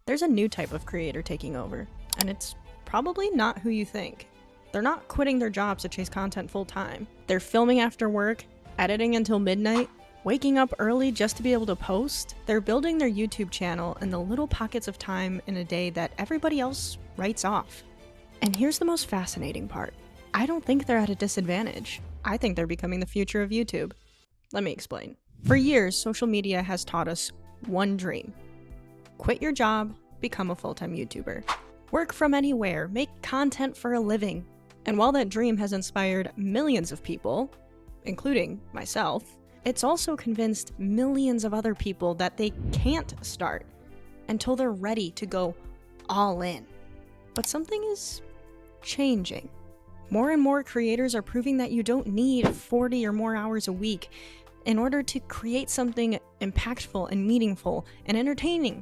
There's a new type of creator taking over, and it's probably not who you think. They're not quitting their jobs to chase content full time. They're filming after work, editing until midnight, waking up early just to be able to post. They're building their YouTube channel in the little pockets of time in a day that everybody else writes off. And here's the most fascinating part. I don't think they're at a disadvantage. I think they're becoming the future of YouTube. Let me explain. For years, social media has taught us one dream. Quit your job, become a full-time YouTuber. Work from anywhere, make content for a living. And while that dream has inspired millions of people, including myself, it's also convinced millions of other people that they can't start until they're ready to go all in. But something is changing. More and more creators are proving that you don't need 40 or more hours a week in order to create something impactful and meaningful and entertaining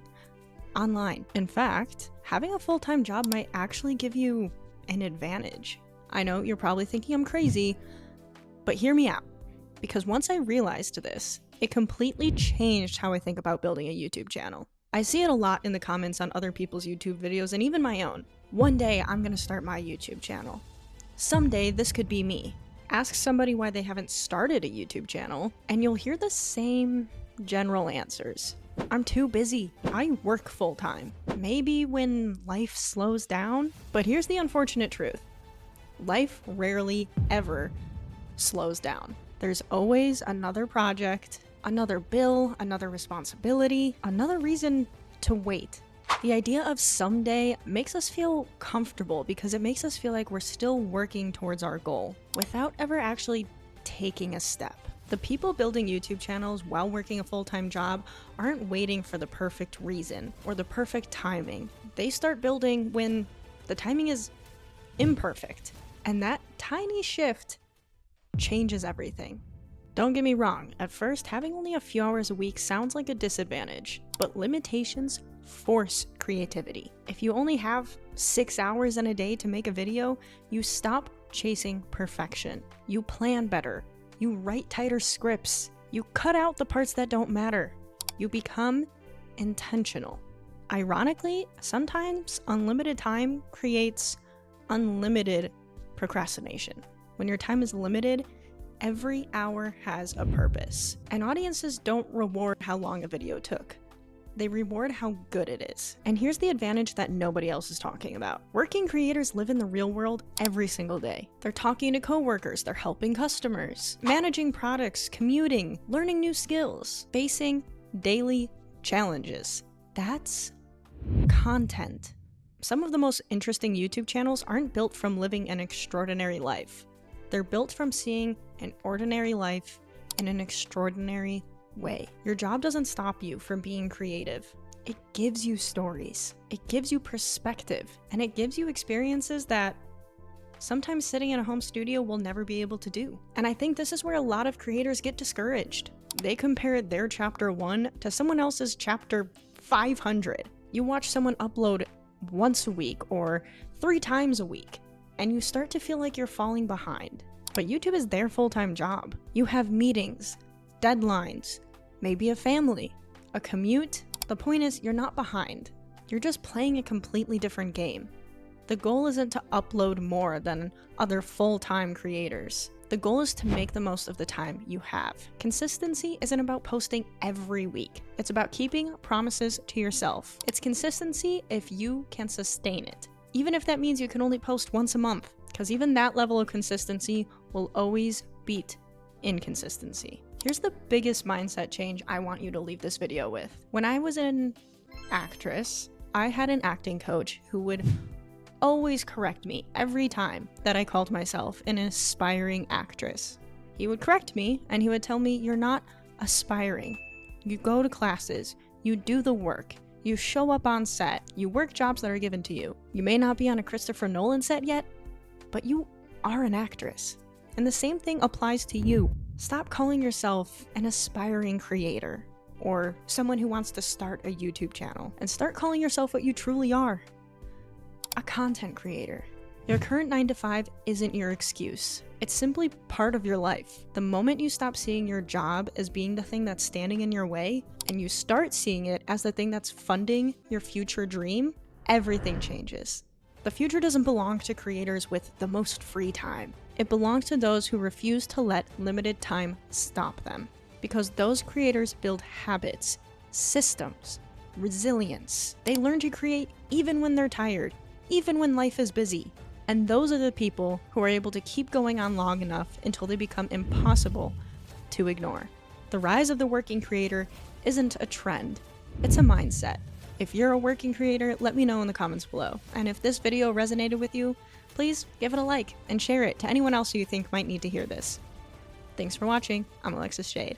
online. In fact, having a full-time job might actually give you an advantage. I know you're probably thinking I'm crazy, but hear me out. Because once I realized this, it completely changed how I think about building a YouTube channel. I see it a lot in the comments on other people's YouTube videos and even my own. One day, I'm gonna start my YouTube channel. Someday, this could be me. Ask somebody why they haven't started a YouTube channel, and you'll hear the same general answers. I'm too busy. I work full-time. Maybe when life slows down. But here's the unfortunate truth. Life rarely ever slows down. There's always another project, another bill, another responsibility, another reason to wait. The idea of someday makes us feel comfortable because it makes us feel like we're still working towards our goal without ever actually taking a step. The people building YouTube channels while working a full-time job aren't waiting for the perfect reason or the perfect timing. They start building when the timing is imperfect. And that tiny shift changes everything. Don't get me wrong, at first having only a few hours a week sounds like a disadvantage, but limitations force creativity. If you only have 6 hours in a day to make a video, you stop chasing perfection. You plan better. You write tighter scripts. You cut out the parts that don't matter. You become intentional. Ironically, sometimes unlimited time creates unlimited procrastination. When your time is limited, every hour has a purpose. And audiences don't reward how long a video took. They reward how good it is. And here's the advantage that nobody else is talking about. Working creators live in the real world every single day. They're talking to coworkers, they're helping customers, managing products, commuting, learning new skills, facing daily challenges. That's content. Some of the most interesting YouTube channels aren't built from living an extraordinary life. They're built from seeing an ordinary life in an extraordinary way. Your job doesn't stop you from being creative. It gives you stories. It gives you perspective. And it gives you experiences that sometimes sitting in a home studio will never be able to do. And I think this is where a lot of creators get discouraged. They compare their chapter 1 to someone else's chapter 500. You watch someone upload once a week or 3 times a week, and you start to feel like you're falling behind. But YouTube is their full-time job. You have meetings, deadlines, maybe a family, a commute. The point is, you're not behind. You're just playing a completely different game. The goal isn't to upload more than other full-time creators. The goal is to make the most of the time you have. Consistency isn't about posting every week. It's about keeping promises to yourself. It's consistency if you can sustain it. Even if that means you can only post once a month, because even that level of consistency will always beat inconsistency. Here's the biggest mindset change I want you to leave this video with. When I was an actress, I had an acting coach who would always correct me every time that I called myself an aspiring actress. He would correct me and he would tell me, you're not aspiring. You go to classes, you do the work, you show up on set, you work jobs that are given to you. You may not be on a Christopher Nolan set yet, but you are an actress. And the same thing applies to you. Stop calling yourself an aspiring creator or someone who wants to start a YouTube channel and start calling yourself what you truly are. A content creator. Your current 9 to 5 isn't your excuse. It's simply part of your life. The moment you stop seeing your job as being the thing that's standing in your way, and you start seeing it as the thing that's funding your future dream, everything changes. The future doesn't belong to creators with the most free time. It belongs to those who refuse to let limited time stop them. Because those creators build habits, systems, resilience. They learn to create even when they're tired, even when life is busy. And those are the people who are able to keep going on long enough until they become impossible to ignore. The rise of the working creator isn't a trend, it's a mindset. If you're a working creator, let me know in the comments below. And if this video resonated with you, please give it a like and share it to anyone else who you think might need to hear this. Thanks for watching. I'm Alexis Shade.